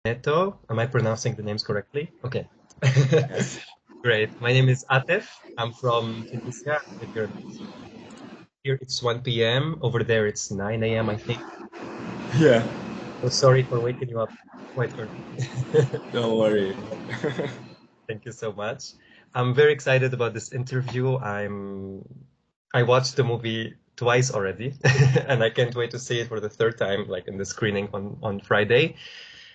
Neto. Am I pronouncing the names correctly? Okay. Yes. Great. My name is Atef. I'm from Tunisia. I live here. Here it's 1 p.m. Over there it's 9 a.m. I think. Yeah. So sorry for waking you up quite early. Don't worry. Thank you so much. I'm very excited about this interview. I watched the movie twice already, and I can't wait to see it for the third time, like in the screening on Friday.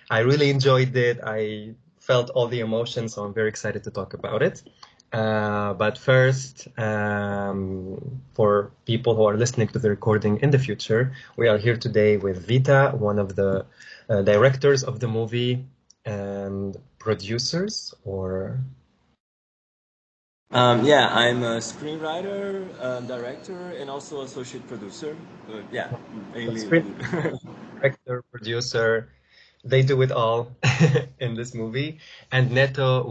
I really enjoyed it. I felt all the emotions, so I'm very excited to talk about it. But first, for people who are listening to the recording in the future, we are here today with Vita, one of the directors of the movie and producers, or Yeah, I'm a screenwriter, director, and also associate producer. But yeah, mainly. screen director, producer. They do it all in this movie. And Neto,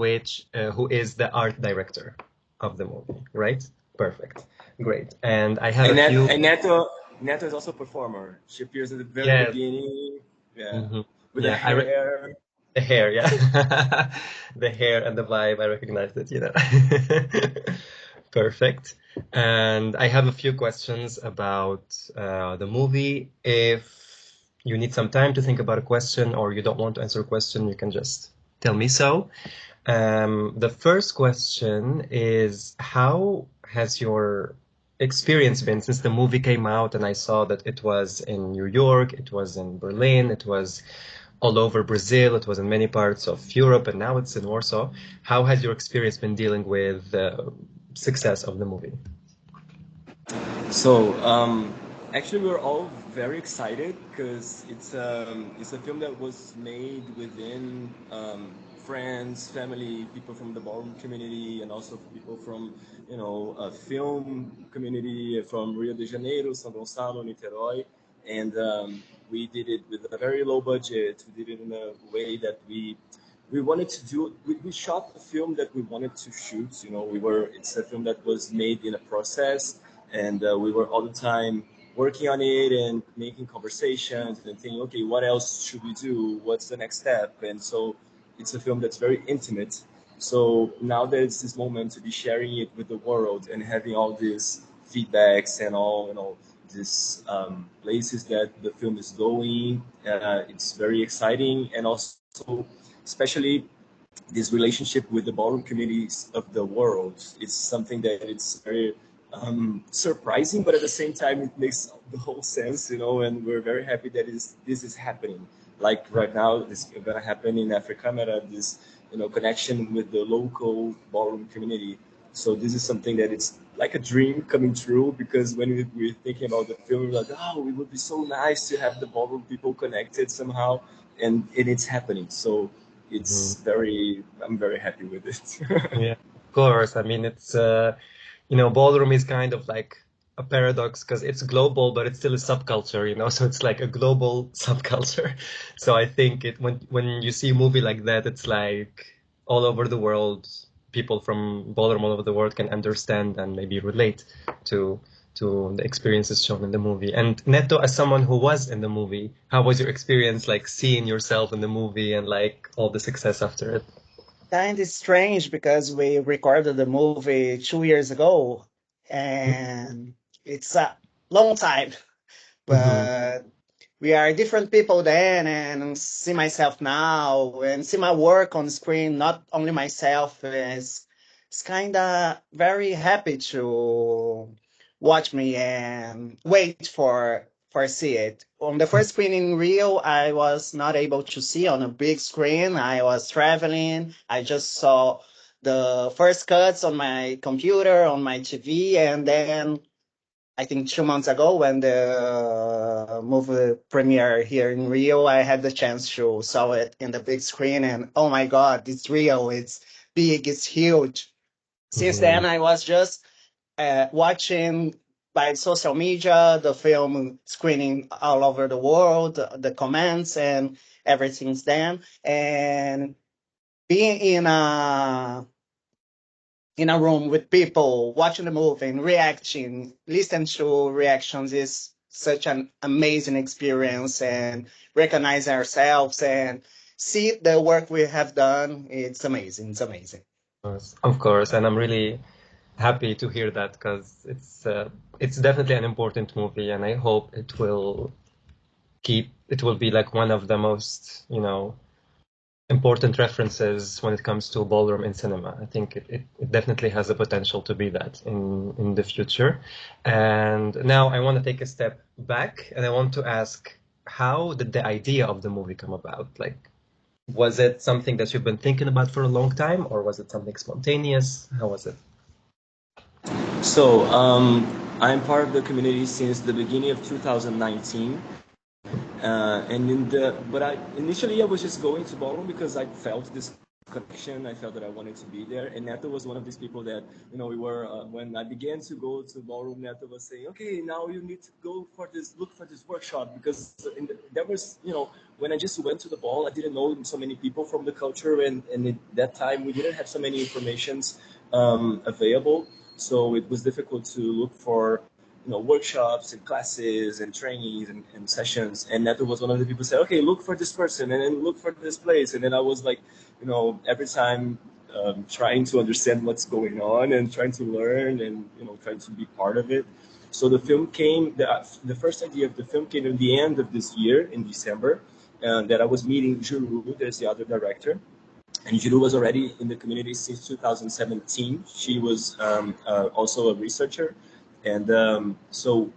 who is the art director of the movie, right? Perfect. Great. And I have a few. And Neto is also a performer. She appears at the very Yes. beginning. Yeah, Hmm. with her Yeah, hair. the hair, yeah. The hair and the vibe, I recognized it, Perfect. And I have a few questions about the movie. If you need some time to think about a question or you don't want to answer a question, you can just tell me so. The first question is, how has your experience been since the movie came out and I saw that it was in New York, it was in Berlin, it was all over Brazil, it was in many parts of Europe, and now it's in Warsaw. How has your experience been dealing with the success of the movie? So, actually, we're all very excited because it's a film that was made within friends, family, people from the ballroom community, and also people from a film community from Rio de Janeiro, São Gonçalo, Niterói, and we did it with a very low budget. We did it in a way that we wanted to do. We shot a film that we wanted to shoot. It's a film that was made in a process, and we were all the time working on it and making conversations and thinking, okay, what else should we do? What's the next step? And so it's a film that's very intimate. So now that it's this moment to be sharing it with the world and having all these feedbacks and all, these places that the film is going, it's very exciting. And also, especially this relationship with the ballroom communities of the world. It's something that it's very surprising, but at the same time, it makes the whole sense, and we're very happy that this is happening. Like right now, this is going to happen in AfryKamera, this, connection with the local ballroom community. So this is something that it's like a dream coming true, because when we're thinking about the film, we're like, oh, it would be so nice to have the ballroom people connected somehow, and it's happening. So Mhm. I'm very happy with it. Yeah, of course. I mean, ballroom is kind of like a paradox because it's global, but it's still a subculture. So it's like a global subculture. So I think when you see a movie like that, it's like all over the world, people from ballroom all over the world can understand and maybe relate to the experiences shown in the movie. And Neto, as someone who was in the movie, how was your experience like seeing yourself in the movie and like all the success after it? Kind of strange because we recorded the movie 2 years ago and it's a long time, Hmm. but we are different people then and see myself now and see my work on screen, not only myself. It's kind of very happy to watch me and wait for see it. On the first screen in Rio, I was not able to see on a big screen. I was traveling. I just saw the first cuts on my computer, on my TV, and then I think 2 months ago when the movie premiere here in Rio, I had the chance to saw it in the big screen, and oh my God, it's real, it's big, it's huge. Since Hmm. then, I was just watching by social media the film screening all over the world, the comments and everything's then, and being in a room with people watching the movie and reacting, listen to reactions is such an amazing experience and recognize ourselves and see the work we have done. It's amazing. It's amazing. Of course, and I'm really happy to hear that because it's definitely an important movie, and I hope it will be like one of the most, you know, important references when it comes to ballroom in cinema. I think it definitely has the potential to be that in the future. And now I want to take a step back and I want to ask, how did the idea of the movie come about? Like, was it something that you've been thinking about for a long time, or was it something spontaneous? How was it? So I'm part of the community since the beginning of 2019. Initially I was just going to ballroom because I felt this connection. I felt that I wanted to be there, and Neto was one of these people that, you know, we were when I began to go to ballroom, Neto was saying, okay, now you need to go for this, look for this workshop, because there was, you know, when I just went to the ball, I didn't know so many people from the culture, and at that time we didn't have so many informations available, so it was difficult to look for, you know, workshops and classes and trainings and sessions. And Neto was one of the people who said, okay, look for this person and then look for this place. And then I was like, you know, every time trying to understand what's going on and trying to learn and, you know, trying to be part of it. So the film came, the first idea of the film came in the end of this year in December, that I was meeting Juru, there's the other director. And Juru was already in the community since 2017. She was also a researcher. And so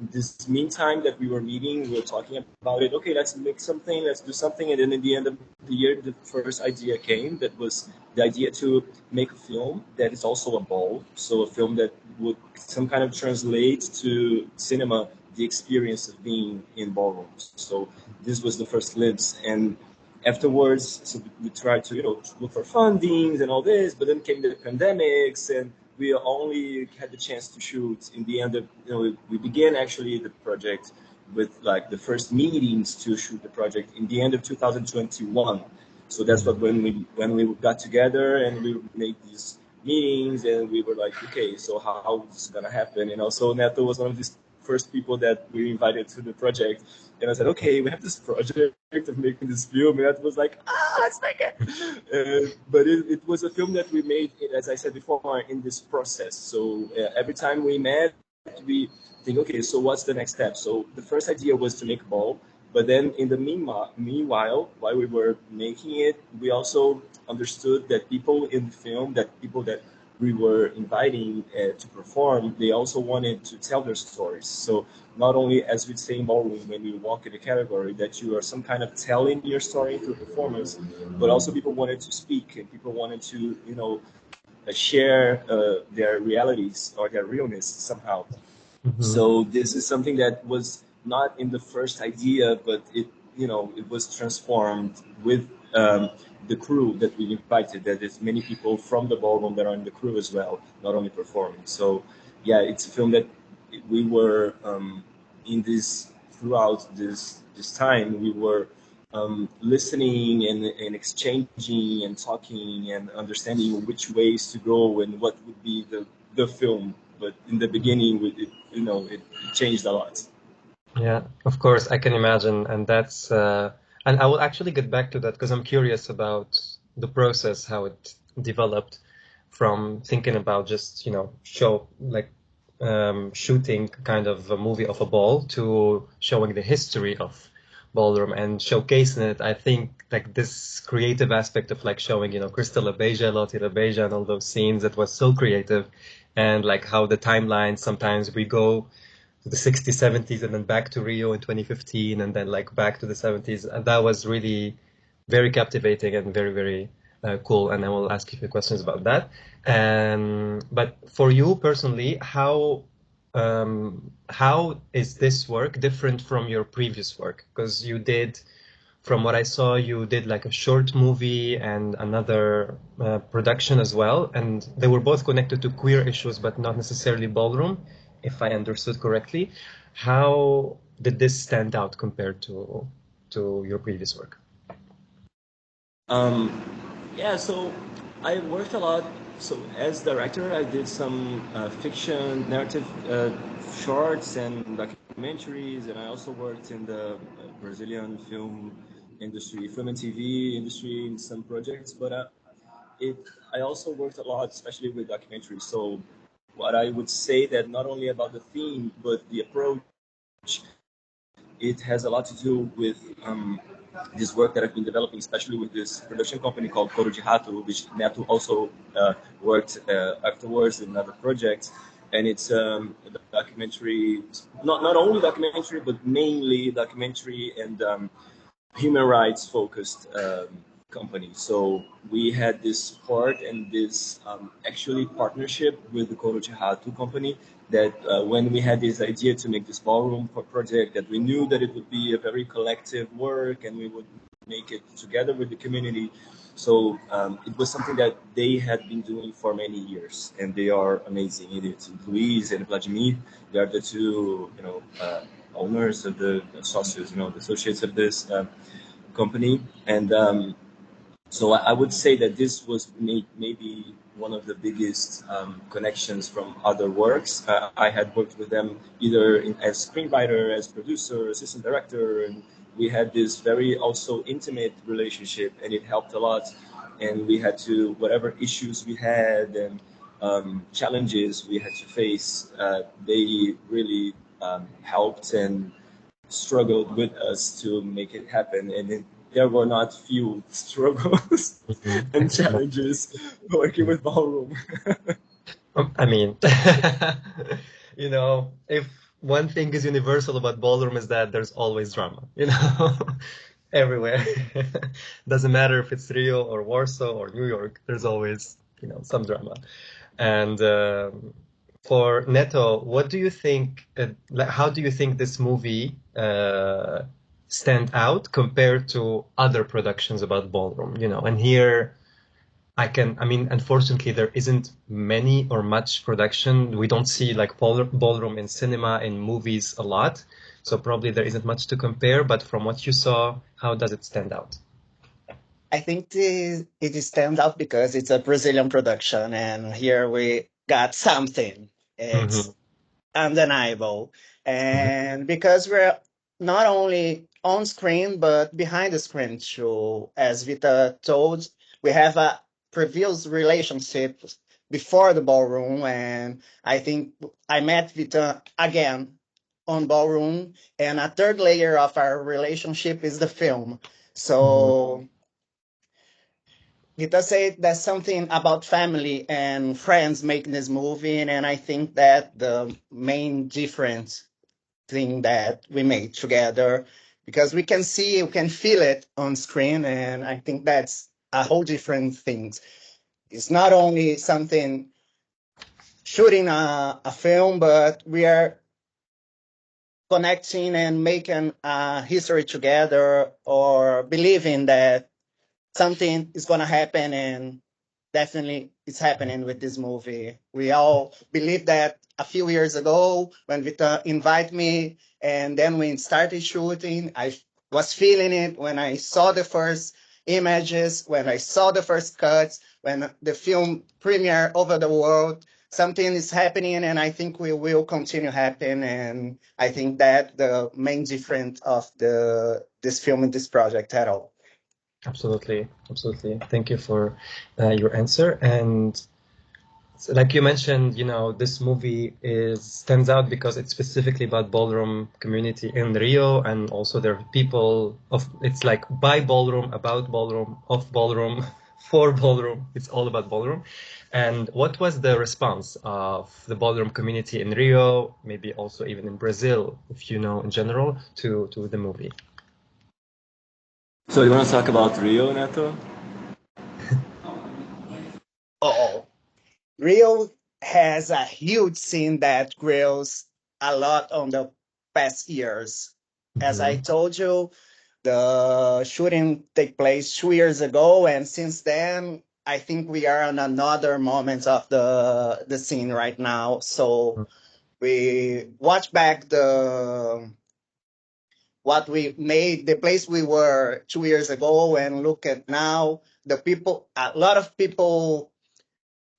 this meantime that we were meeting, we were talking about it. Okay, let's make something, let's do something. And then at the end of the year, the first idea came. That was the idea to make a film that is also a ball. So a film that would some kind of translate to cinema the experience of being in ballrooms. So this was the first glimpse. And afterwards, so we tried to, you know, look for fundings and all this, but then came the pandemics, and we only had the chance to shoot in the end of, you know, we began actually the project with like the first meetings to shoot the project in the end of 2021. So that's what when we got together and we made these meetings, and we were like, okay, so how is this gonna happen? And also Neto was one of these first people that we invited to the project. And I said, okay, we have this project of making this film. And that was like, let's make it. But it was a film that we made, as I said before, in this process. So every time we met, we think, okay, so what's the next step? So the first idea was to make a ball. But then in the meanwhile, while we were making it, we also understood that people in the film, that people that we were inviting to perform, they also wanted to tell their stories. So not only, as we say in ballroom, when you walk in the category, that you are some kind of telling your story through performance, but also people wanted to speak, and people wanted to, you know, share their realities or their realness somehow. Mm-hmm. So this is something that was not in the first idea, but it, you know, it was transformed with the crew that we invited. That is many people from the ballroom that are in the crew as well, not only performing. So yeah, it's a film that we were in this throughout this time. We were listening and exchanging and talking and understanding which ways to go and what would be the film. But in the beginning, it changed a lot. Yeah, of course, I can imagine, and that's and I will actually get back to that because I'm curious about the process, how it developed from thinking about just, you know, shooting kind of a movie of a ball to showing the history of ballroom and showcasing it. I think like this creative aspect of like showing, you know, 𝓛𝓸𝓾𝓫𝓸𝓾𝓽𝓲𝓷 and all those scenes, that was so creative, and like how the timeline, sometimes we go to the 60s, 70s, and then back to Rio in 2015, and then like back to the 70s. And that was really very captivating and very, very cool. And I will ask you a few questions about that. But for you personally, how is this work different from your previous work? Because you did, from what I saw, you did like a short movie and another production as well. And they were both connected to queer issues, but not necessarily ballroom, if I understood correctly. How did this stand out compared to your previous work? Yeah, so I worked a lot. So as director, I did some fiction, narrative shorts and documentaries, and I also worked in the Brazilian film industry, film and TV industry in some projects, but I also worked a lot, especially with documentaries. So what I would say that not only about the theme, but the approach, it has a lot to do with this work that I've been developing, especially with this production company called 𝓛𝓸𝓾𝓫𝓸𝓾𝓽𝓲𝓷, which Neto also worked afterwards in other projects. And it's a documentary, not only documentary, but mainly documentary and human rights focused company. So we had this support and this actually partnership with the 𝓛𝓸𝓾𝓫𝓸𝓾𝓽𝓲𝓷 company that when we had this idea to make this ballroom project, that we knew that it would be a very collective work and we would make it together with the community. So it was something that they had been doing for many years, and they are amazing. It's Luis and Vladimir. They are the two, owners of the socios, the associates of this company. And so I would say that this was maybe one of the biggest connections from other works. I had worked with them either as screenwriter, as producer, assistant director, and we had this very also intimate relationship, and it helped a lot. And we had to, whatever issues we had and challenges we had to face, they really helped and struggled with us to make it happen. And there were not few struggles and challenges working with ballroom. I mean, if one thing is universal about ballroom is that there's always drama, everywhere. Doesn't matter if it's Rio or Warsaw or New York, there's always, some drama. And for Neto, what do you think, how do you think this movie stand out compared to other productions about ballroom, and here unfortunately there isn't many or much production. We don't see like ballroom in cinema and movies a lot, so probably there isn't much to compare, but from what you saw, how does it stand out? I think it stands out because it's a Brazilian production, and here we got something. It's undeniable. And because we're not only on screen, but behind the screen too. As Vita told, we have a previous relationship before the ballroom, and I think I met Vita again on ballroom, and a third layer of our relationship is the film. So Vita said there's something about family and friends making this movie, and I think that the main difference thing that we made together, because we can see, we can feel it on screen, and I think that's a whole different thing. It's not only something shooting a film, but we are connecting and making a history together, or believing that something is going to happen, and definitely it's happening with this movie. We all believed that a few years ago when Vita invited me, and then we started shooting. I was feeling it when I saw the first images, when I saw the first cuts, when the film premiered over the world. Something is happening, and I think we will continue happening. And I think that the main difference of this film and this project at all. Absolutely. Thank you for your answer. And so, like you mentioned, this movie stands out because it's specifically about ballroom community in Rio, and also there are people it's like by ballroom, about ballroom, of ballroom, for ballroom. It's all about ballroom. And what was the response of the ballroom community in Rio, maybe also even in Brazil, if you know in general, to the movie? So you want to talk about Rio, Neto? Rio has a huge scene that grows a lot on the past years. As I told you, the shooting take place 2 years ago, and since then, I think we are on another moment of the scene right now. So we watch back what we made, the place we were 2 years ago, and look at now. A lot of people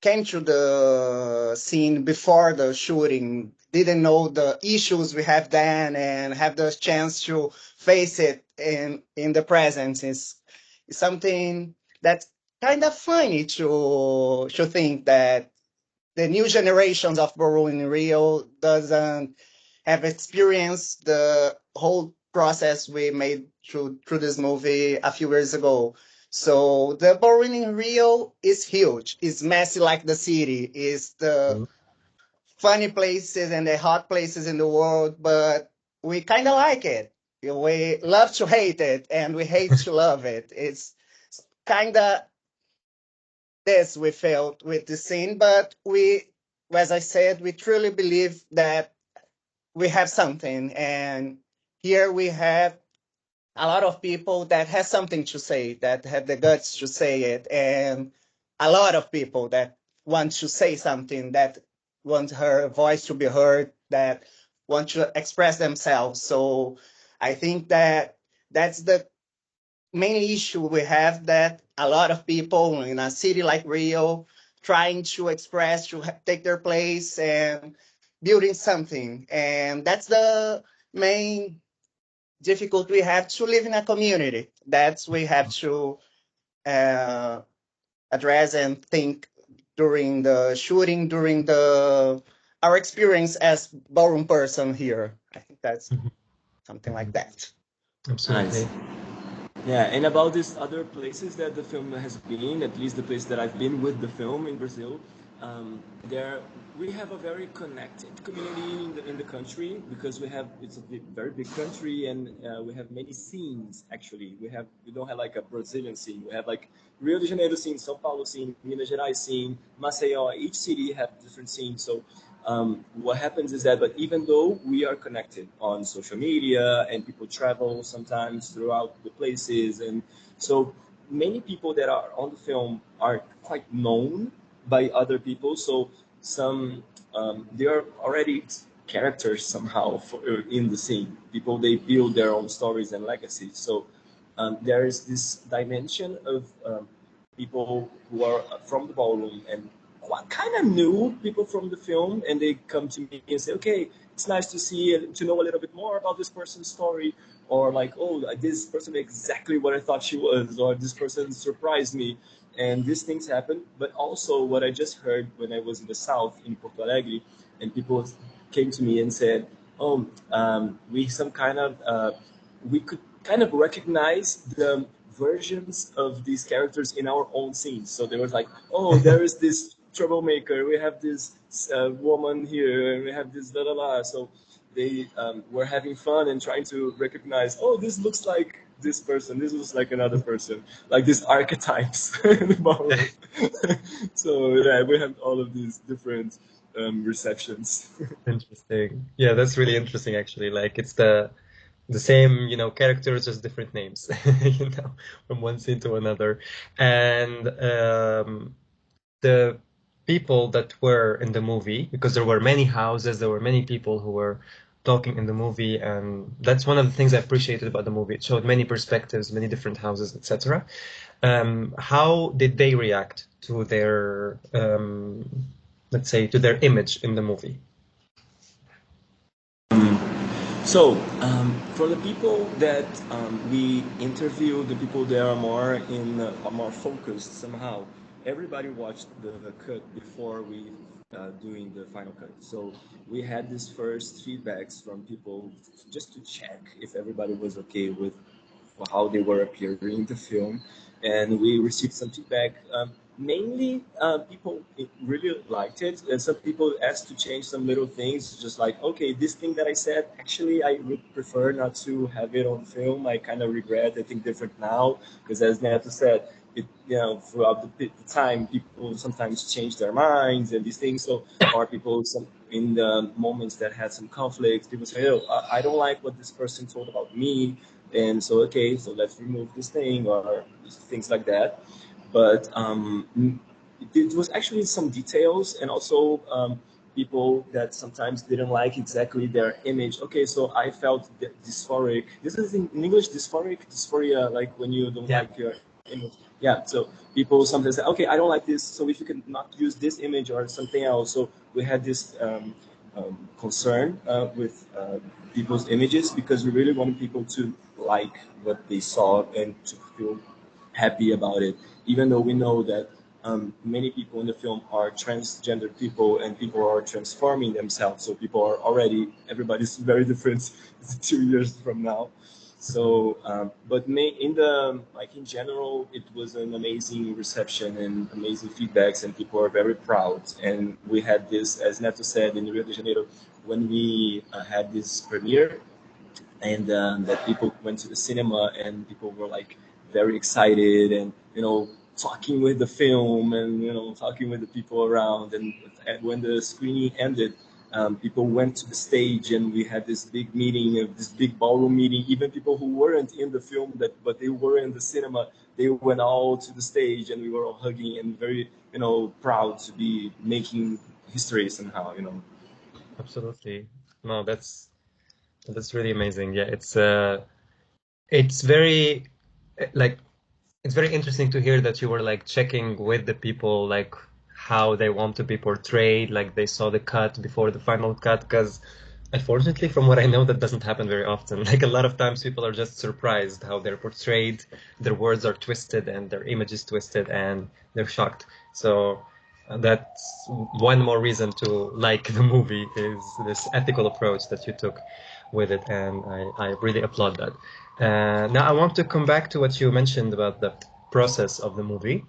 came to the scene before the shooting, didn't know the issues we have then and have the chance to face it in the present is something that's kind of funny to think that the new generations of ballroom in Rio doesn't have experienced the whole process we made through this movie a few years ago. So the ballroom in Rio is huge. It's messy like the city. It's the funny places and the hot places in the world, but we kind of like it. We love to hate it and we hate to love it. It's kind of this we felt with the scene, but we, as I said, we truly believe that we have something, and here we have a lot of people that has something to say, that have the guts to say it, and a lot of people that want to say something, that want her voice to be heard, that want to express themselves. So I think that that's the main issue we have, that a lot of people in a city like Rio trying to express, to take their place and building something. And that's the main difficulty we have to live in a community. That's we have to uh, address and think during the shooting, during the our experience as ballroom person here. I think that's something like that. Absolutely. Nice. Yeah, and about these other places that the film has been, at least the place that I've been with the film in Brazil, there we have a very connected community in the country, because it's a very big country, and we have many scenes. Actually, we don't have like a Brazilian scene. We have like Rio de Janeiro scene, São Paulo scene, Minas Gerais scene, Maceió. Each city have different scenes. So what happens is that, but even though we are connected on social media and people travel sometimes throughout the places, and so many people that are on the film are quite known by other people. So some they are already characters somehow in the scene. People, they build their own stories and legacies. So there is this dimension of people who are from the ballroom and kind of new people from the film, and they come to me and say, okay, it's nice to see and to know a little bit more about this person's story, or like, oh, this person exactly what I thought she was, or this person surprised me. And these things happen. But also what I just heard when I was in the south in Porto Alegre, and people came to me and said, oh, we could kind of recognize the versions of these characters in our own scenes. So there was like, oh, there is this troublemaker, we have this woman here, and we have this la la la. So they were having fun and trying to recognize, oh, this looks like this person, this looks like another person, like these archetypes in the ballroom. So yeah, we have all of these different receptions. Interesting. Yeah, that's really interesting actually. Like it's the same, characters, just different names, from one scene to another. And the people that were in the movie, because there were many houses, there were many people who were talking in the movie, and that's one of the things I appreciated about the movie. It showed many perspectives, many different houses, etc. How did they react to their, let's say, to their image in the movie? So, for the people that we interviewed, the people that are more focused somehow, everybody watched the cut before we doing the final cut. So we had these first feedbacks from people just to check if everybody was okay with how they were appearing in the film, and we received some feedback. Mainly, people really liked it, and some people asked to change some little things, just like, okay, this thing that I said, actually, I would prefer not to have it on film. I kind of regret. I think different now, because as Neto said, throughout the time, people sometimes change their minds and these things. So, or people in the moments that had some conflicts, people say, oh, I don't like what this person told about me, and so okay, so let's remove this thing, or things like that. But it was actually some details, and also people that sometimes didn't like exactly their image. Okay, so I felt dysphoric. This is in English, dysphoria, like when you don't like your image. Yeah, so people sometimes say, okay, I don't like this, so if you can not use this image or something else. So we had this concern with people's images, because we really wanted people to like what they saw and to feel happy about it, even though we know that many people in the film are transgender people and people are transforming themselves. So people are already, everybody's very different 2 years from now. So, but in general, it was an amazing reception and amazing feedbacks, and people are very proud. And we had this, as Neto said, in Rio de Janeiro, when we had this premiere, and that people went to the cinema and people were like very excited and talking with the film and talking with the people around. And when the screening ended, people went to the stage and we had this big meeting, this big ballroom meeting. Even people who weren't in the film but they were in the cinema, they went all to the stage and we were all hugging and very proud to be making history somehow. Absolutely. No, that's really amazing. Yeah, it's very like it's very interesting to hear that you were like checking with the people like how they want to be portrayed, like they saw the cut before the final cut, because unfortunately from what I know that doesn't happen very often. Like a lot of times people are just surprised how they're portrayed, their words are twisted and their image is twisted and they're shocked. So that's one more reason to like the movie, is this ethical approach that you took with it, and I really applaud that. Now I want to come back to what you mentioned about the process of the movie.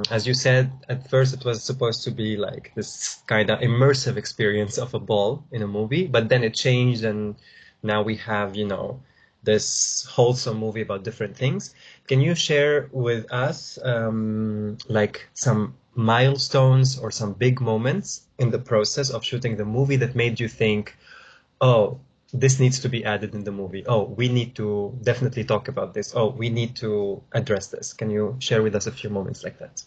As you said, at first it was supposed to be like this kind of immersive experience of a ball in a movie, but then it changed and now we have, this wholesome movie about different things. Can you share with us like some milestones or some big moments in the process of shooting the movie that made you think, oh, this needs to be added in the movie. Oh, we need to definitely talk about this. Oh, we need to address this. Can you share with us a few moments like that?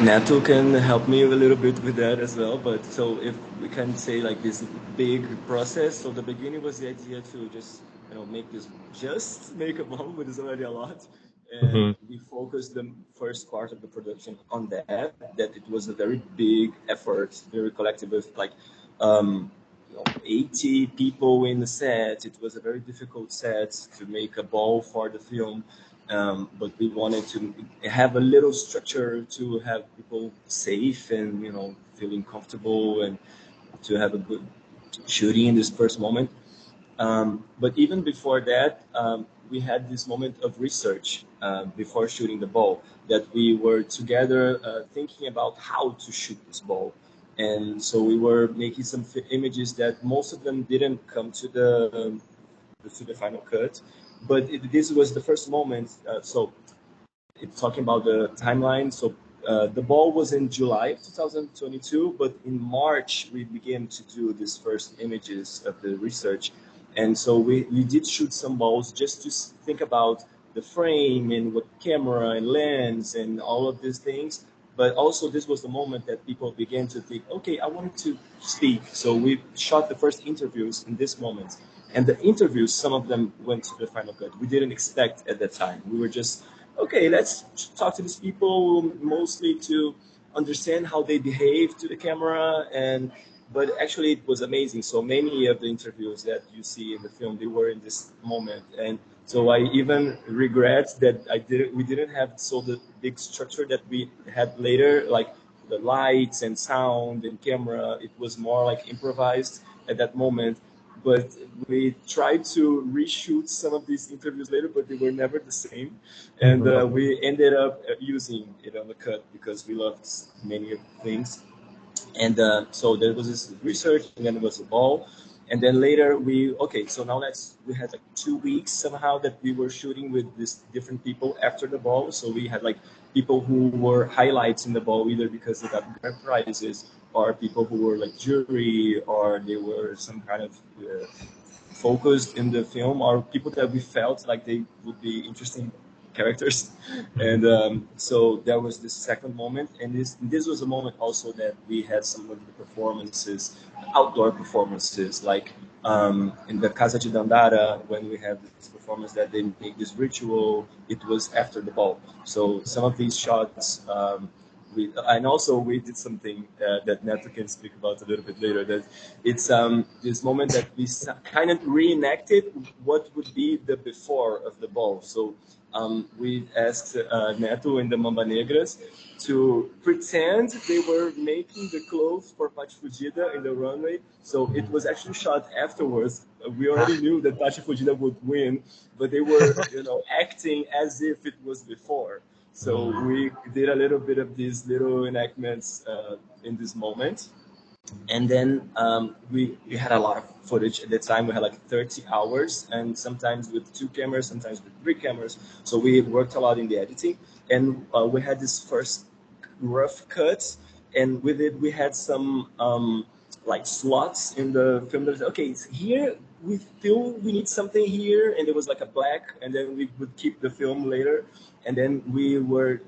Neto can help me a little bit with that as well. But so if we can say like this big process, so the beginning was the idea to just make a ball, which is already a lot. And we focused the first part of the production on that it was a very big effort, very collective, with like 80 people in the set. It was a very difficult set to make a ball for the film. But we wanted to have a little structure to have people safe and feeling comfortable and to have a good shooting in this first moment. But even before that, we had this moment of research before shooting the ball, that we were together thinking about how to shoot this ball. And so we were making some images that most of them didn't come to the final cut. But this was the first moment. So it's talking about the timeline. So the ball was in July of 2022, but in March we began to do these first images of the research. And so we did shoot some balls just to think about the frame and what camera and lens and all of these things. But also this was the moment that people began to think, okay, I wanted to speak. So we shot the first interviews in this moment. And the interviews, some of them went to the final cut. We didn't expect at that time. We were just, okay, let's talk to these people mostly to understand how they behave to the camera. But actually it was amazing. So many of the interviews that you see in the film, they were in this moment. And so I even regret that we didn't have the big structure that we had later, like the lights and sound and camera. It was more like improvised at that moment. But we tried to reshoot some of these interviews later, but they were never the same. And we ended up using it on the cut because we loved many things. And so there was this research, and then there was a ball. And then later so now we had like 2 weeks somehow that we were shooting with these different people after the ball. So we had like people who were highlights in the ball, either because they got grand prizes, or people who were like jury, or they were some kind of focused in the film, or people that we felt like they would be interesting characters. And so that was the second moment. And this was a moment also that we had some of the performances, outdoor performances, like in the Casa de Dandara, when we had this performance that they make this ritual. It was after the ball. So some of these shots and also we did something that Neto can speak about a little bit later. That it's this moment that we kind of reenacted what would be the before of the ball. So we asked Neto and the Mamba Negras to pretend they were making the clothes for Pati Fugida in the runway. So it was actually shot afterwards. We already knew that Pati Fugida would win, but they were, acting as if it was before. So we did a little bit of these little enactments in this moment. And then we had a lot of footage at the time. We had like 30 hours, and sometimes with 2 cameras, sometimes with 3 cameras. So we worked a lot in the editing, and we had this first rough cuts, and with it we had some like slots in the film that was, okay, it's here we feel we need something here, and there was like a black, and then we would keep the film later, and then we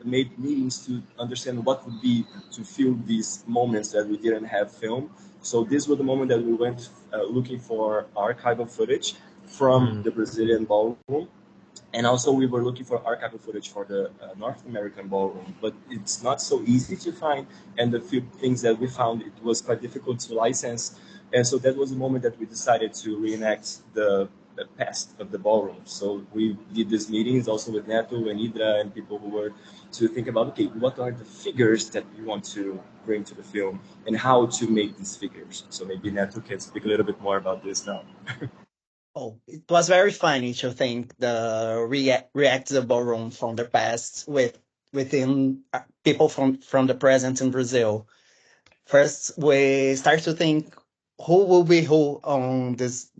made meetings to understand what would be to fill these moments that we didn't have film. So this was the moment that we went looking for archival footage from the Brazilian ballroom. And also we were looking for archival footage for the North American ballroom, but it's not so easy to find. And the few things that we found, it was quite difficult to license. And so that was the moment that we decided to reenact the past of the ballroom. So we did these meetings also with Neto and Hydra and people who were to think about, okay, what are the figures that we want to bring to the film and how to make these figures. So maybe Neto can speak a little bit more about this now. Oh, it was very funny to think the react to the ballroom from the past within people from the present in Brazil. First, we start to think who will be who on this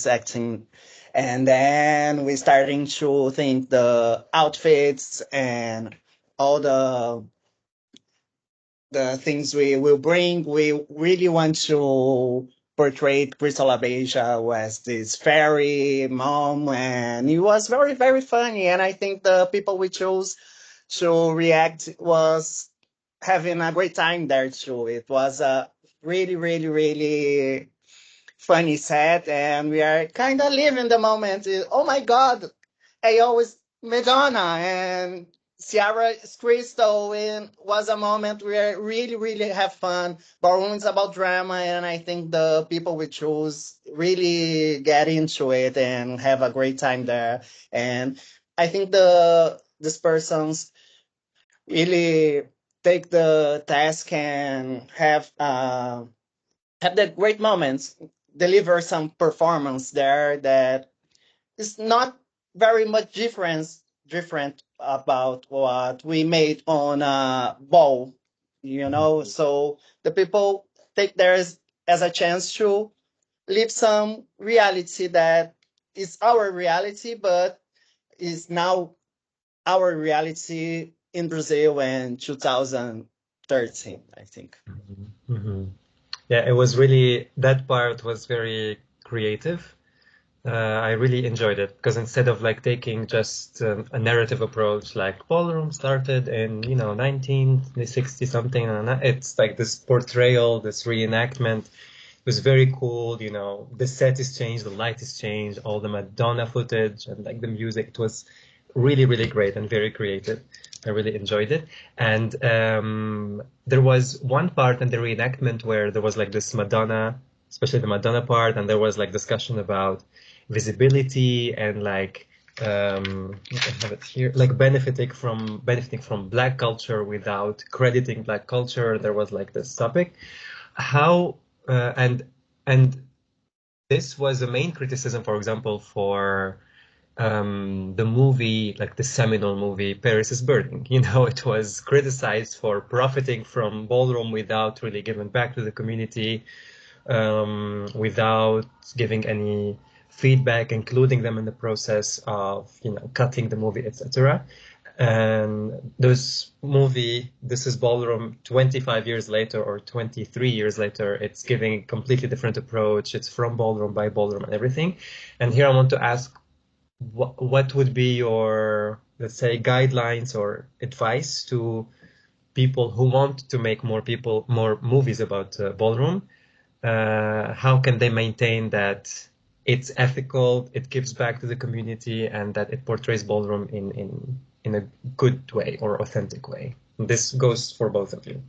acting, and then we starting to think the outfits and all the things we will bring. We really want to portray Crystal Abeja as this fairy mom, and it was very, very funny. And I think the people we chose to react was having a great time there too. It was a really, really, really funny set, and we are kind of living the moment. Oh my God, I always Madonna and Ciara's Crystal, and was a moment where really, really have fun. Ballroom is about drama, and I think the people we choose really get into it and have a great time there. And I think this person's really take the task and have that great moments, deliver some performance there that is not very much different about what we made on a ball, So the people take theirs as a chance to live some reality that is our reality, but is now our reality in Brazil in 2013, I think. Mm-hmm. Yeah, it was really, that part was very creative. I really enjoyed it because instead of like taking just a narrative approach, like ballroom started in 1960 something, and it's like this portrayal, this reenactment. It was very cool. The set is changed, the light is changed, all the Madonna footage and like the music. It was really, really great and very creative. I really enjoyed it. And there was one part in the reenactment where there was like this Madonna, especially the Madonna part, and there was like discussion about visibility and like I have it here, like benefiting from Black culture without crediting Black culture. There was like this topic. How and this was the main criticism, for example, for the movie, like the seminal movie Paris is Burning. It was criticized for profiting from ballroom without really giving back to the community, without giving any feedback, including them in the process of cutting the movie, etc. And this movie, This is Ballroom, 25 years later or 23 years later, it's giving a completely different approach. It's from ballroom by ballroom and everything. And here I want to ask, what would be your, let's say, guidelines or advice to people who want to make more movies about ballroom? How can they maintain that it's ethical, it gives back to the community, and that it portrays ballroom in a good way or authentic way? This goes for both of you.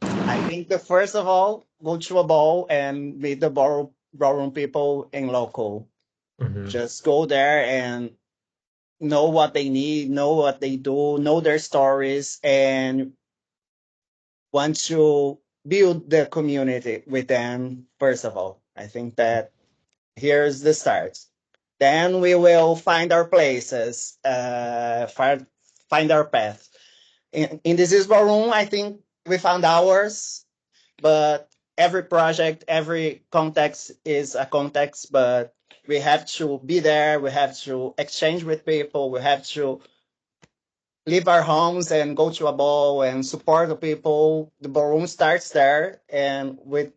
I think the first of all, go to a ball and meet the ballroom people in local. Just go there and know what they need, know what they do, know their stories, and want to build the community with them, first of all. I think that here's the start. Then we will find our places, find our path. In this ballroom, I think we found ours, but every project, every context is a context, but we have to be there, we have to exchange with people, we have to leave our homes and go to a ball and support the people. The ballroom starts there, and with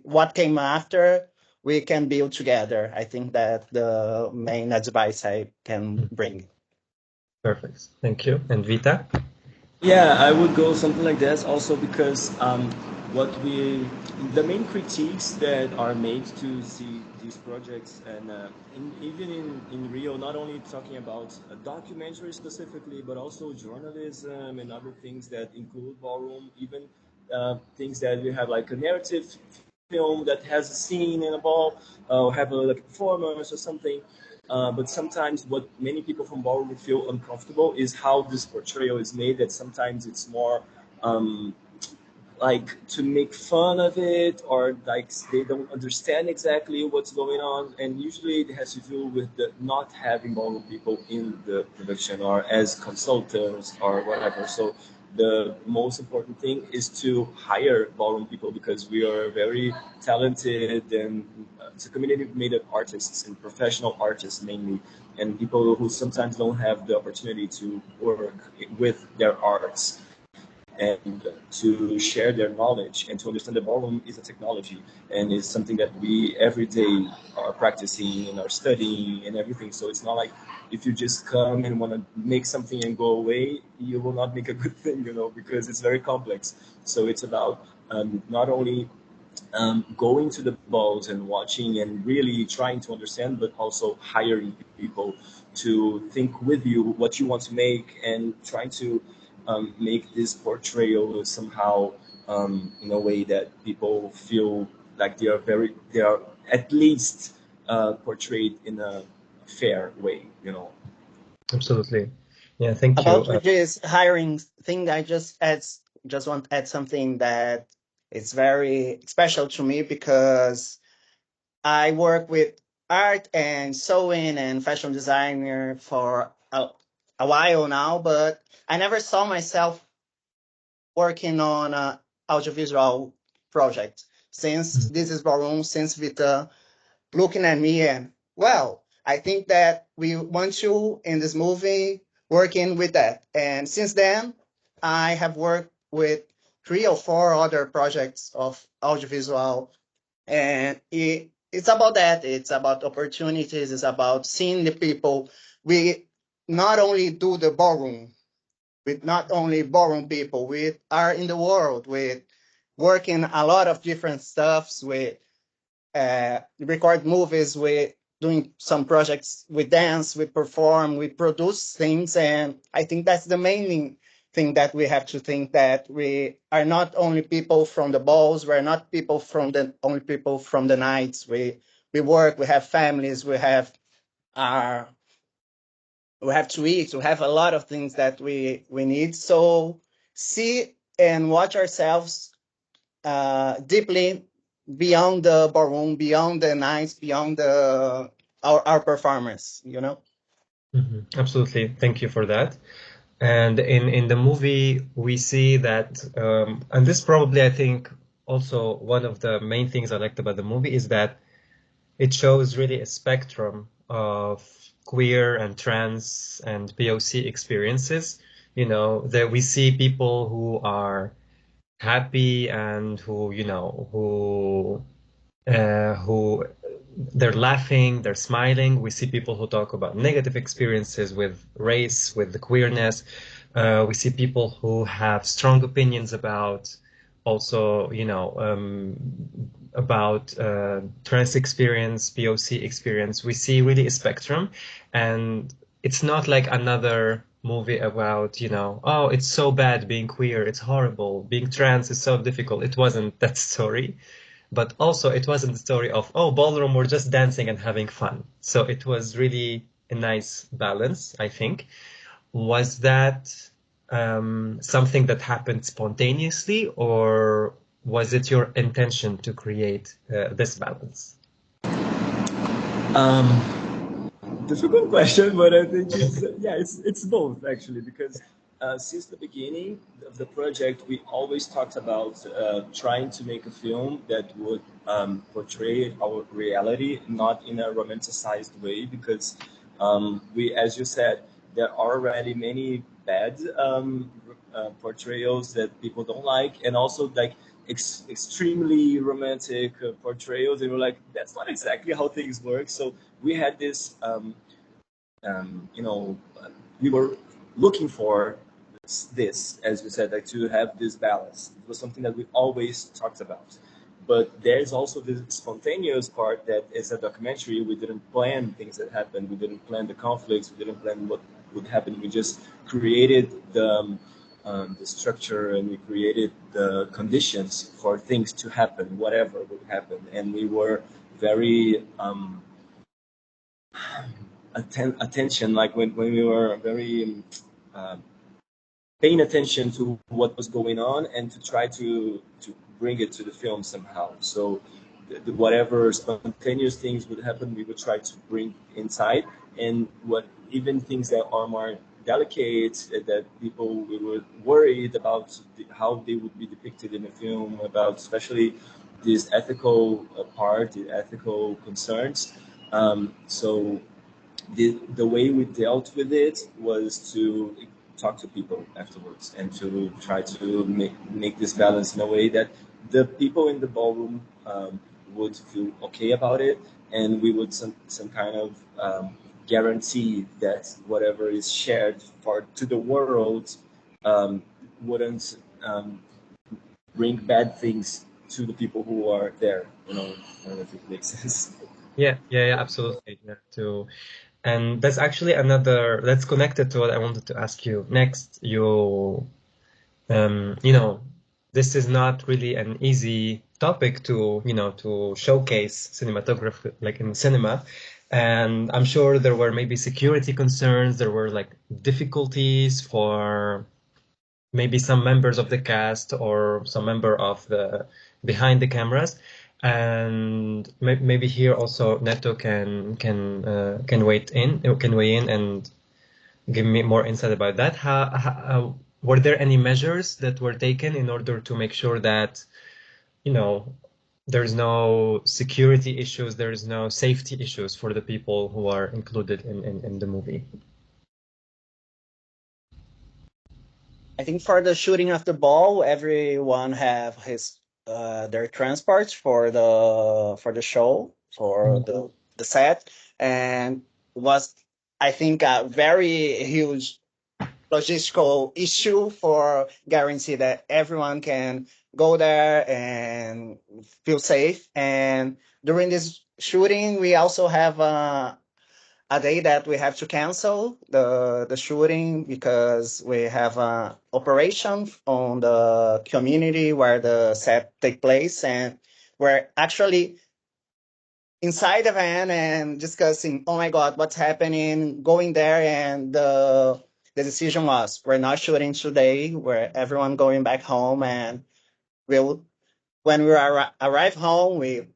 what came after, we can build together. I think that the main advice I can bring. Perfect. Thank you. And Vita? Yeah, I would go something like this also because the main critiques that are made to see these projects, and even in Rio, not only talking about a documentary specifically, but also journalism and other things that include ballroom, even things that we have like a narrative film that has a scene in a ball, or have like a performance or something. But sometimes what many people from ballroom feel uncomfortable is how this portrayal is made, that sometimes it's more like to make fun of it, or like they don't understand exactly what's going on, and usually it has to do with the not having ballroom people in the production or as consultants or whatever. So the most important thing is to hire ballroom people, because we are very talented, and it's a community made of artists and professional artists mainly, and people who sometimes don't have the opportunity to work with their arts and to share their knowledge and to understand that ballroom is a technology and is something that we every day are practicing and are studying and everything. So it's not like if you just come and want to make something and go away, you will not make a good thing, because it's very complex. So it's about not only going to the balls and watching and really trying to understand, but also hiring people to think with you what you want to make, and trying to make this portrayal somehow in a way that people feel like they are at least portrayed in a fair way. Absolutely. Yeah, thank you. About this hiring thing, I just want to add something that is very special to me, because I work with art and sewing and fashion designer for a while now, but I never saw myself working on an audiovisual project since this is ballroom, since Vita looking at me and, well, I think that we want you in this movie working with that. And since then, I have worked with 3 or 4 other projects of audiovisual, and it's about that. It's about opportunities. It's about seeing the people. We not only do the ballroom, with not only ballroom people, we are in the world with working a lot of different stuffs, with record movies, we doing some projects, we dance, we perform, we produce things. And I think that's the main thing that we have to think, that we are not only people from the balls, we're not only people from the nights. We work, we have families, we have to eat, we have a lot of things that we need. So see and watch ourselves deeply beyond the ballroom, beyond the nights, beyond our performance. Absolutely. Thank you for that. And in the movie, we see that, and this probably, I think, also one of the main things I liked about the movie is that it shows really a spectrum of queer and trans and POC experiences. That we see people who are happy and who they're laughing, they're smiling. We see people who talk about negative experiences with race, with the queerness. We see people who have strong opinions about also, about trans experience, POC experience. We see really a spectrum. And it's not like another movie about, you know, oh, it's so bad being queer, it's horrible, being trans is so difficult. It wasn't that story. But also it wasn't the story of, oh, ballroom, we're just dancing and having fun. So it was really a nice balance, I think. Was that something that happened spontaneously, or was it your intention to create this balance? Difficult question, but I think it's yeah, it's both actually, because since the beginning of the project, we always talked about trying to make a film that would portray our reality, not in a romanticized way, because we, as you said, there are already many bad portrayals that people don't like, and also like extremely romantic portrayals, and we're like, that's not exactly how things work. So we had this you know, we were looking for this, as we said, like to have this balance. It was something that we always talked about. But there's also this spontaneous part that is a documentary. We didn't plan things that happened. We didn't plan the conflicts. We didn't plan what would happen. We just created the structure, and we created the conditions for things to happen, whatever would happen. And we were very attention, like when we were very uh, paying attention to what was going on, and to try to bring it to the film somehow. So whatever spontaneous things would happen, we would try to bring inside, and what even things that are more delicate, that people we were worried about how they would be depicted in the film, about especially this ethical part, the ethical concerns. So the way we dealt with it was to talk to people afterwards, and to try to make this balance in a way that the people in the ballroom would feel okay about it, and we would some kind of guarantee that whatever is shared to the world wouldn't bring bad things to the people who are there. You know, I don't know if it makes sense. Yeah, absolutely. Yeah, too. And that's actually that's connected to what I wanted to ask you next. You know, this is not really an easy topic to, you know, to showcase cinematography like in cinema. And I'm sure there were maybe security concerns, there were like difficulties for maybe some members of the cast or some member of the behind the cameras. And maybe here also Neto can weigh in and give me more insight about that. How were there any measures that were taken in order to make sure that, you know, there's no security issues, there's no safety issues for the people who are included in the movie? I think for the shooting of the ball, everyone have his their transports for the show, for the set, and was, I think, a very huge logistical issue for guarantee that everyone can go there and feel safe. And during this shooting, we also have a day that we have to cancel the shooting because we have an operation on the community where the set take place, and we're actually inside the van and discussing, oh my god, what's happening, going there. And the decision was, we're not shooting today, we're everyone going back home. And we'll when we arrive home, we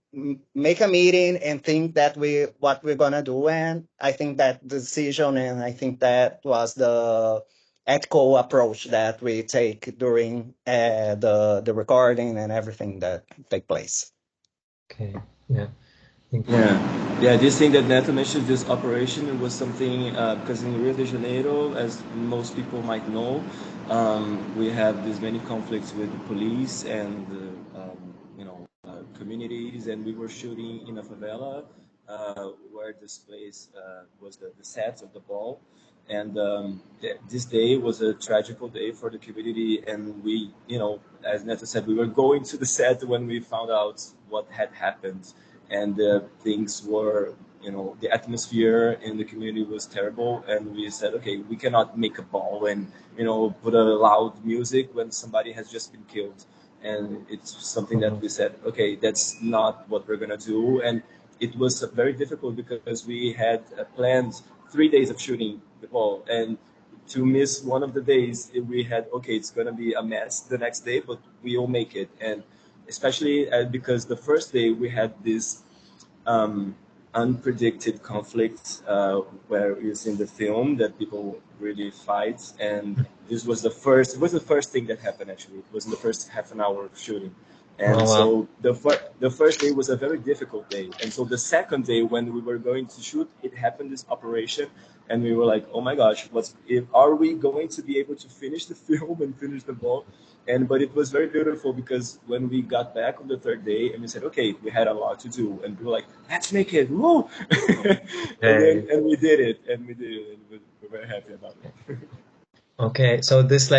make a meeting and think that we what we're gonna do. And I think that the decision, and I think that was the ethical approach that we take during the recording and everything that take place. Okay, yeah. Yeah. This thing that Neto mentioned, this operation, was something because in Rio de Janeiro, as most people might know, we have these many conflicts with the police and communities, and we were shooting in a favela where this place was the set of the ball. And this day was a tragical day for the community, and we, as Neto said, we were going to the set when we found out what had happened, and things were, the atmosphere in the community was terrible, and we said, okay, we cannot make a ball and put a loud music when somebody has just been killed. And it's something that we said, okay, that's not what we're gonna do. And it was very difficult because we had planned 3 days of shooting the ball, and to miss one of the days, we had, okay, it's gonna be a mess the next day, but we will make it. And especially because the first day we had this unpredicted conflict where it's in the film that people really fight, and this was the first thing that happened. Actually, it was in the first half an hour of shooting. And so the first day was a very difficult day. And so the second day, when we were going to shoot, it happened, this operation, and we were like, oh my gosh, are we going to be able to finish the film and finish the ball? But it was very beautiful because when we got back on the third day and we said, okay, we had a lot to do, and we were like, let's make it, woo! and we did it, and we're very happy about it. Okay, so this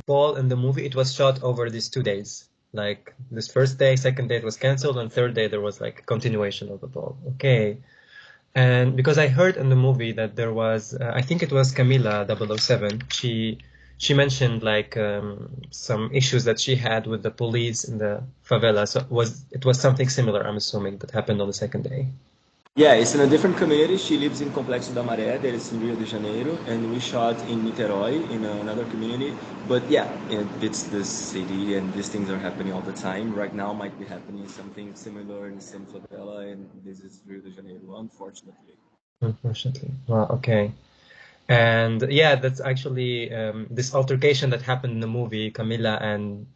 ball in the movie, it was shot over these 2 days. Like this first day, second day it was canceled, and third day there was a continuation of the ball. Okay. And because I heard in the movie that there was, I think it was Camila 007, she mentioned some issues that she had with the police in the favela. So it was something similar, I'm assuming, that happened on the second day. Yeah, it's in a different community. She lives in Complexo da Maré, that is in Rio de Janeiro, and we shot in Niterói, in another community. But yeah, it's the city, and these things are happening all the time. Right now might be happening something similar in some favela, and this is Rio de Janeiro, unfortunately. Unfortunately. Well, okay. And yeah, that's actually this altercation that happened in the movie, Camila and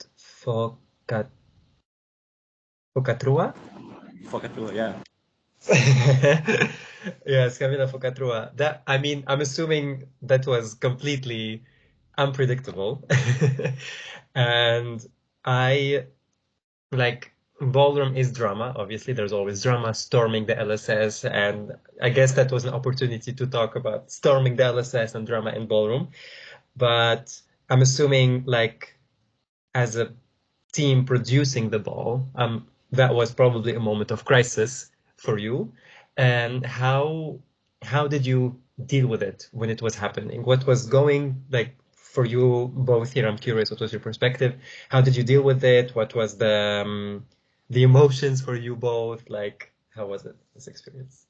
𝓲𝓾𝓲𝓾𝓫𝓸𝓾? 𝓲𝓾𝓲𝓾, yeah. Yes, Camila 𝓲𝓾𝓲𝓾. That, I mean, I'm assuming that was completely unpredictable. And ballroom is drama. Obviously, there's always drama, storming the LSS, and I guess that was an opportunity to talk about storming the LSS and drama in ballroom. But I'm assuming, as a team producing the ball, that was probably a moment of crisis for you. And how did you deal with it when it was happening? What was going for you both here? I'm curious, what was your perspective? How did you deal with it? What was the emotions for you both? How was it, this experience?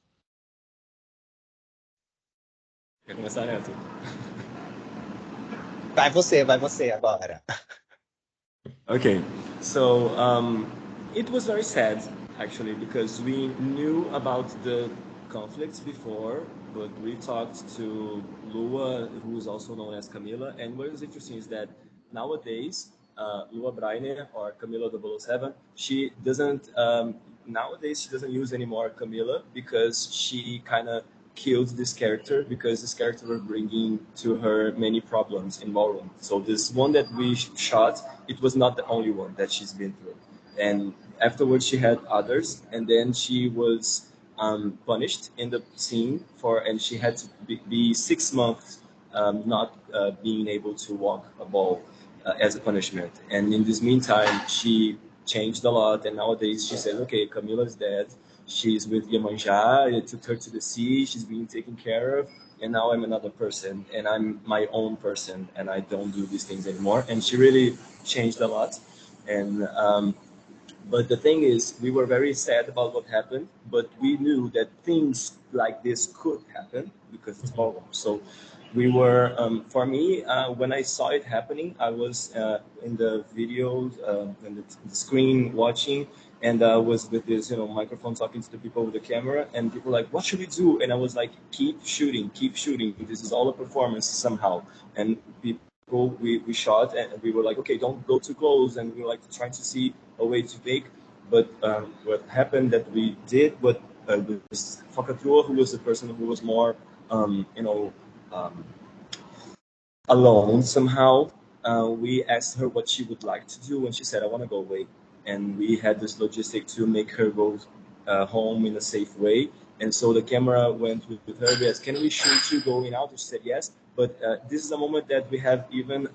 Quer começar, Neto? Vai você agora. Okay, so it was very sad, actually, because we knew about the conflicts before, but we talked to Lua, who is also known as Camila, and what is interesting is that nowadays, Lua Brainer, or Camila 007, she doesn't, nowadays she doesn't use anymore Camila because she kind of killed this character, because this character was bringing to her many problems in ballroom. So this one that we shot, it was not the only one that she's been through. And afterwards she had others, and then she was punished in the scene and she had to be 6 months not being able to walk a ball as a punishment. And in this meantime, she changed a lot, and nowadays she says, okay, Camila is dead. She's with Iemanjá. It took her to the sea. She's being taken care of. And now I'm another person, and I'm my own person, and I don't do these things anymore. And she really changed a lot. And but the thing is, we were very sad about what happened, but we knew that things like this could happen because it's ballroom. So we were, for me, when I saw it happening, I was in the video, in the screen watching, and I was with this, microphone talking to the people with the camera, and people were like, what should we do? And I was like, keep shooting. This is all a performance somehow. And people, we shot, and we were like, okay, don't go too close, and we were trying to see a way to make. But what happened that we did, with 𝓲𝓾𝓲𝓾, who was the person who was more, alone somehow, we asked her what she would like to do, and she said, I want to go away. And we had this logistic to make her go home in a safe way. And so the camera went with her, yes, can we shoot you going out? She said yes. But this is a moment that we have even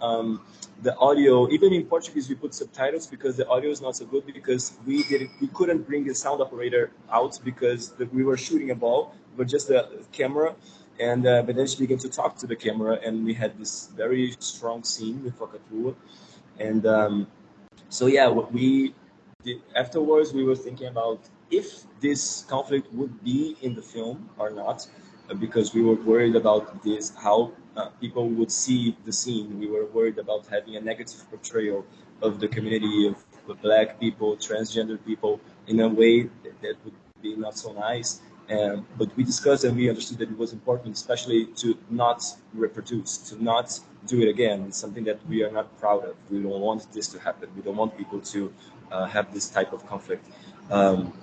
the audio, even in Portuguese, we put subtitles because the audio is not so good because we couldn't bring the sound operator out because we were shooting a ball, but just the camera. And but then she began to talk to the camera, and we had this very strong scene with Falcatrua. And so yeah, what we did afterwards, we were thinking about if this conflict would be in the film or not, because we were worried about this, how people would see the scene. We were worried about having a negative portrayal of the community of Black people, transgender people, in a way that would be not so nice. But we discussed and we understood that it was important, especially to not reproduce, to not do it again. It's something that we are not proud of. We don't want this to happen. We don't want people to have this type of conflict.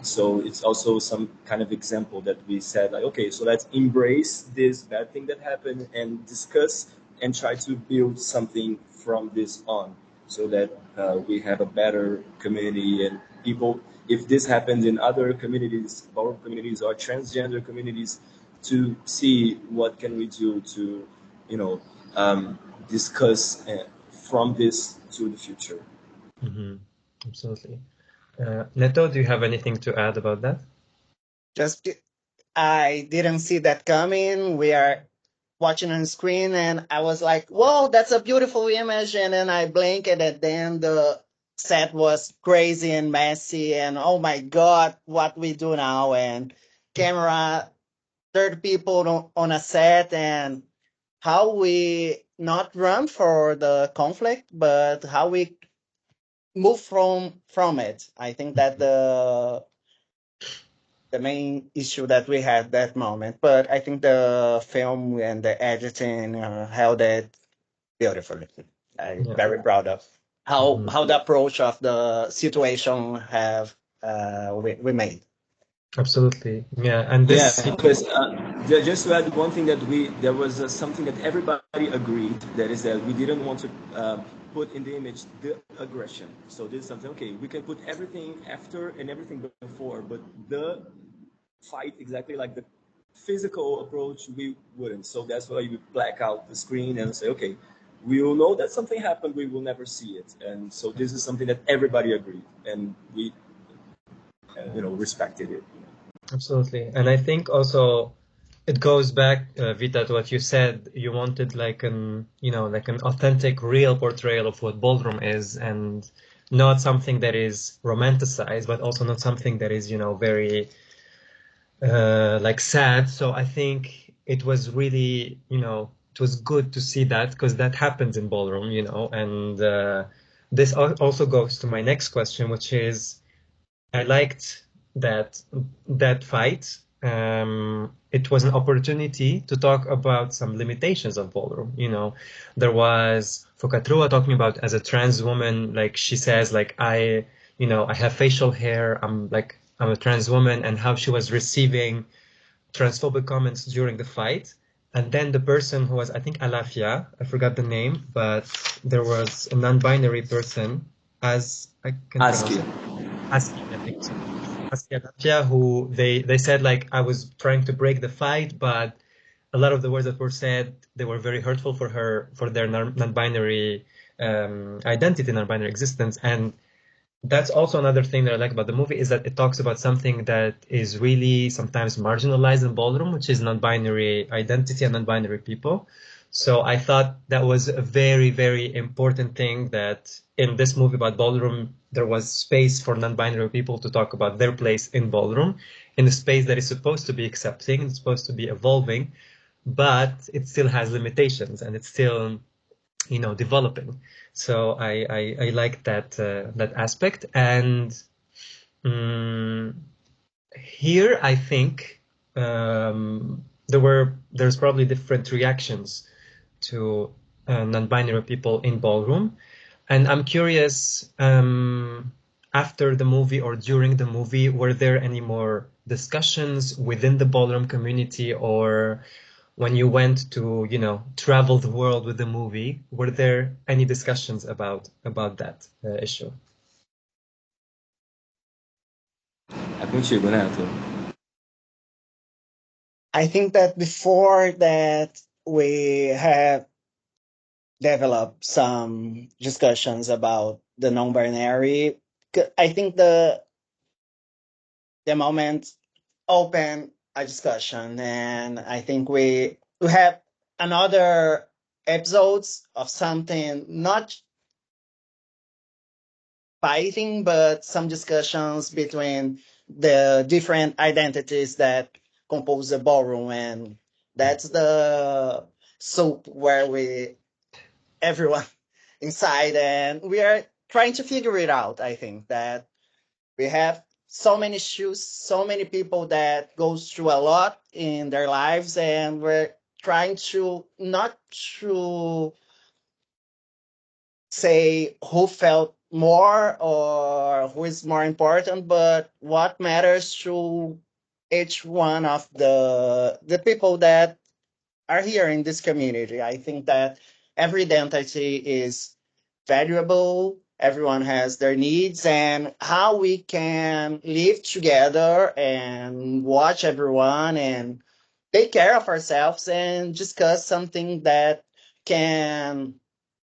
So it's also some kind of example that we said, like, okay, so let's embrace this bad thing that happened and discuss and try to build something from this on, so that we have a better community and people. If this happens in other communities, ballroom communities or transgender communities, to see what can we do to, you know, discuss from this to the future. Mm-hmm. Absolutely. Neto, do you have anything to add about that? Just I didn't see that coming. We are watching on screen, and I was like, "Whoa, that's a beautiful image!" And then I blinked, and then the set was crazy and messy, and oh my god, what we do now? And camera, third people on a set, and how we not run for the conflict, but how we move from it. I think that the main issue that we had that moment. But I think the film and the editing held it beautifully. I'm very proud of how the approach of the situation have we made. Absolutely. Yeah. And this. Yeah, because just to add one thing, that there was something that everybody agreed, that is that we didn't want to put in the image the aggression. So this is something, okay, we can put everything after and everything before, but the fight, exactly like the physical approach, we wouldn't. So that's why we black out the screen and say, okay, we will know that something happened, we will never see it. And so this is something that everybody agreed, and we respected it. Absolutely. And I think also it goes back, Vita, to what you said. You wanted like an authentic, real portrayal of what ballroom is, and not something that is romanticized, but also not something that is, very like sad. So I think it was really, it was good to see that, because that happens in ballroom, and this also goes to my next question, which is, I liked that fight. It was an opportunity to talk about some limitations of ballroom. There was Falcatrua talking about, as a trans woman, like she says, like I have facial hair. I'm a trans woman, and how she was receiving transphobic comments during the fight. And then the person who was, I think, Alafia, I forgot the name, but there was a non-binary person, as I can Aski. Aski, I think so. Aski Alafia, who they said, like, I was trying to break the fight, but a lot of the words that were said, they were very hurtful for her, for their non-binary identity, non-binary existence. And that's also another thing that I like about the movie, is that it talks about something that is really sometimes marginalized in ballroom, which is non-binary identity and non-binary people. So I thought that was a very, very important thing, that in this movie about ballroom, there was space for non-binary people to talk about their place in ballroom, in a space that is supposed to be accepting, it's supposed to be evolving, but it still has limitations, and it's still, developing. So I like that aspect. And here I think there's probably different reactions to non-binary people in ballroom, and I'm curious, after the movie or during the movie, were there any more discussions within the ballroom community, or when you went to, travel the world with the movie, were there any discussions about that issue? É contigo, Neto. I think that before that we have developed some discussions about the non-binary. I think the moment open a discussion, and I think we have another episodes of something not fighting, but some discussions between the different identities that compose the ballroom, and that's the soup where we everyone inside, and we are trying to figure it out. I think that we have so many issues, so many people that goes through a lot in their lives, and we're trying to not to say who felt more or who is more important, but what matters to each one of the people that are here in this community. I think that every identity is valuable. Everyone has their needs, and how we can live together and watch everyone and take care of ourselves and discuss something that can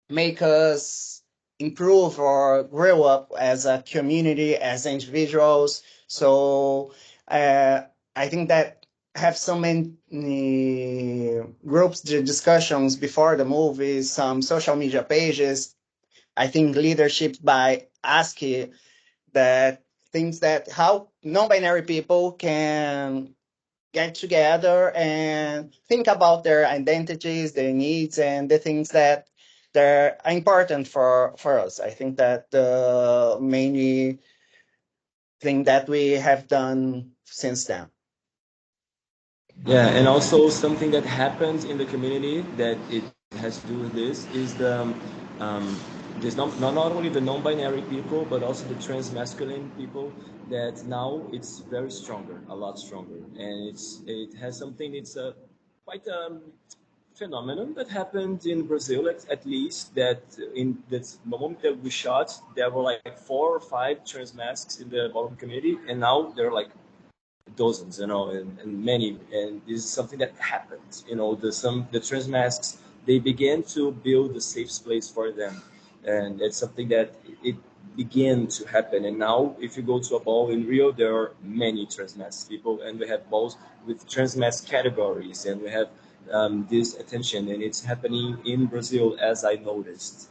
make us improve or grow up as a community, as individuals. So uh, I think that have so many groups discussions before the movie, some social media pages. I think leadership by ASCII that thinks that how non-binary people can get together and think about their identities, their needs, and the things that they're important for us. I think that the main thing that we have done since then. Yeah, and also something that happens in the community that it has to do with this is um, there's not only the non-binary people but also the trans-masculine people that now it's very stronger, a lot stronger, and it has something. It's a quite phenomenon that happened in Brazil at least that in this moment that we shot there were like 4 or 5 trans masks in the ballroom community, and now there are like dozens, and many. And this is something that happens. The trans masks, they began to build a safe space for them, and it's something that it began to happen. And now, if you go to a ball in Rio, there are many trans mask people, and we have balls with trans mask categories, and we have this attention, and it's happening in Brazil as I noticed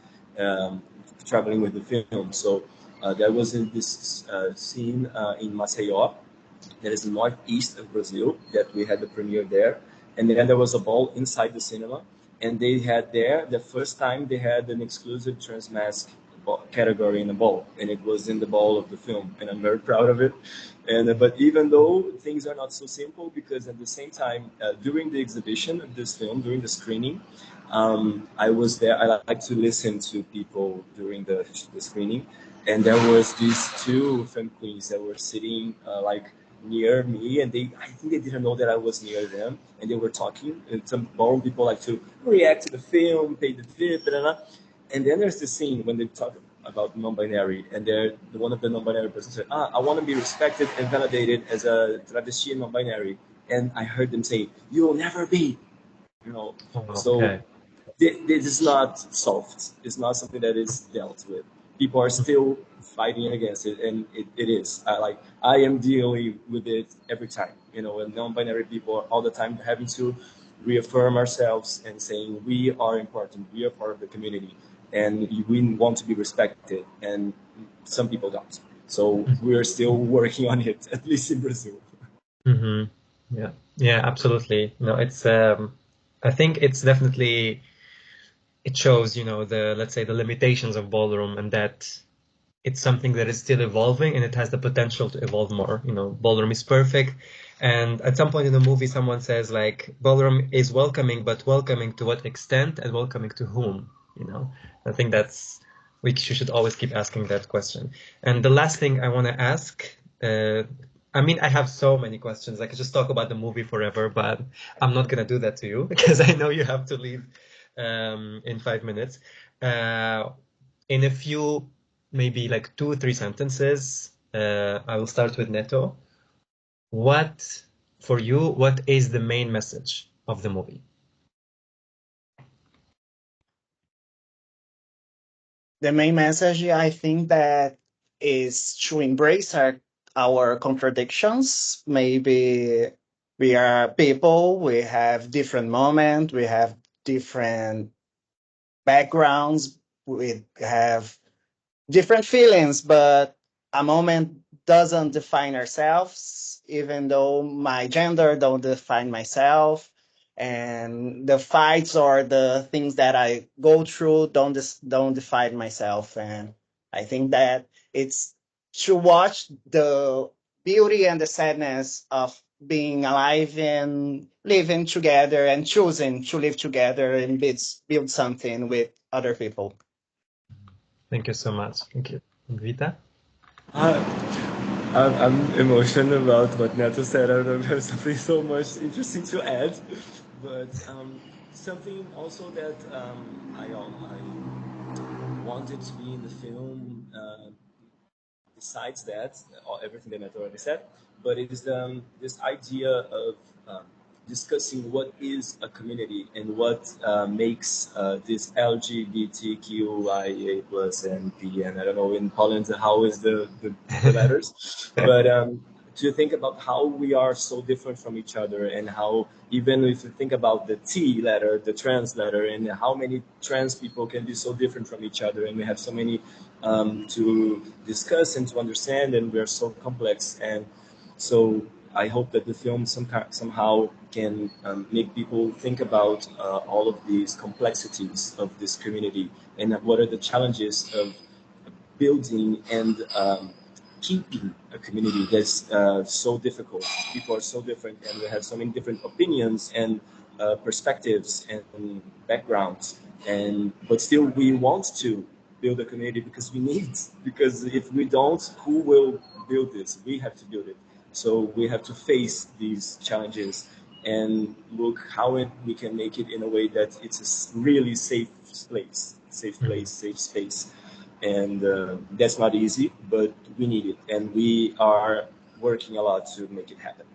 traveling with the film. So there was this scene in Maceió that is northeast of Brazil, that we had the premiere there. And then there was a ball inside the cinema, and they had there the first time they had an exclusive trans mask category in the ball, and it was in the ball of the film, and I'm very proud of it. And but even though things are not so simple, because at the same time during the exhibition of this film, during the screening, I was there. I like to listen to people during the screening, and there was these 2 femme queens that were sitting like near me, and I think they didn't know that I was near them, and they were talking. And some ballroom people like to react to the film, pay the fee, blah, blah, blah. And then there's the scene when they talk about non-binary, and one of the non-binary persons said, I want to be respected and validated as a travesti and non-binary. And I heard them say, "You will never be," you know. Oh, So okay. this is not solved. It's not something that is dealt with. People are still fighting against it, and it is. I am dealing with it every time. And non-binary people are all the time having to reaffirm ourselves and saying we are important, we are part of the community, and we want to be respected. And some people don't. So we're still working on it, at least in Brazil. Mm-hmm. Yeah, yeah, absolutely. No, it's I think it's definitely it shows, let's say the limitations of ballroom, and that it's something that is still evolving and it has the potential to evolve more. Ballroom is perfect, and at some point in the movie someone says like ballroom is welcoming, but welcoming to what extent and welcoming to whom? I think we should always keep asking that question. And the last thing I want to ask, I mean, I have so many questions. I could just talk about the movie forever, but I'm not gonna do that to you because I know you have to leave in 5 minutes. In a few, maybe like 2 or 3 sentences, I will start with Neto. What for you, what is the main message of the movie? The main message, I think, that is to embrace our contradictions. Maybe we are people, we have different moments, we have different backgrounds, we have different feelings, but a moment doesn't define ourselves, even though my gender don't define myself, and the fights or the things that I go through don't define myself. And I think that it's to watch the beauty and the sadness of being alive and living together and choosing to live together and build something with other people. Thank you so much. Thank you. Vita? I'm emotional about what Neto said. I don't have something so much interesting to add, but something also that I wanted to be in the film. Besides that, everything that Neto already said, but it is this idea of um, discussing what is a community and what makes this LGBTQIA plus and P, and I don't know in Poland how is the letters, but to think about how we are so different from each other, and how even if you think about the T letter, the trans letter, and how many trans people can be so different from each other, and we have so many to discuss and to understand, and we're so complex. And so I hope that the film somehow can make people think about all of these complexities of this community, and what are the challenges of building and keeping a community that's so difficult. People are so different, and we have so many different opinions and perspectives and backgrounds. And but still, we want to build a community because we need. Because if we don't, who will build this? We have to build it. So we have to face these challenges and look how we can make it in a way that it's a really safe place, safe space. And that's not easy, but we need it, and we are working a lot to make it happen.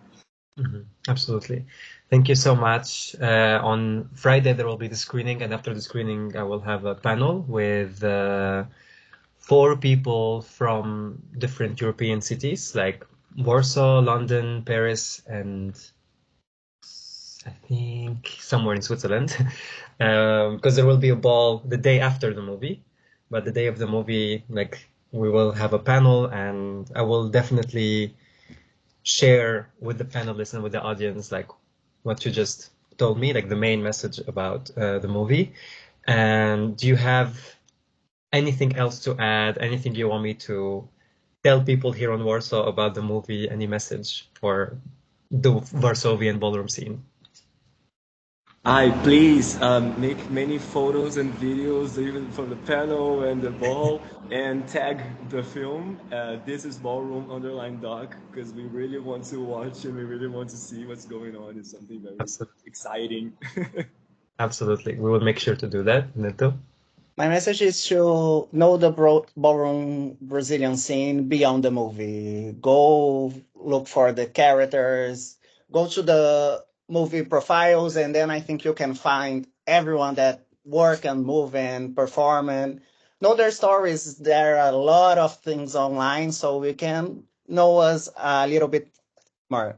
Absolutely. Thank you so much. On Friday, there will be the screening, and after the screening, I will have a panel with 4 people from different European cities like Warsaw, London, Paris, and I think somewhere in Switzerland. Because there will be a ball the day after the movie, but the day of the movie, like, we will have a panel, and I will definitely share with the panelists and with the audience like what you just told me, like the main message about the movie. And do you have anything else to add? Anything you want me to tell people here on Warsaw about the movie? Any message for the Varsovian ballroom scene? Please make many photos and videos, even from the panel and the ball, and tag the film. This is ballroom_doc, because we really want to watch and we really want to see what's going on. It's something very exciting. Absolutely. We will make sure to do that. Neto? My message is to know the ballroom Brazilian scene beyond the movie. Go look for the characters, go to the movie profiles, and then I think you can find everyone that work and move and perform and know their stories. There are a lot of things online, so we can know us a little bit more.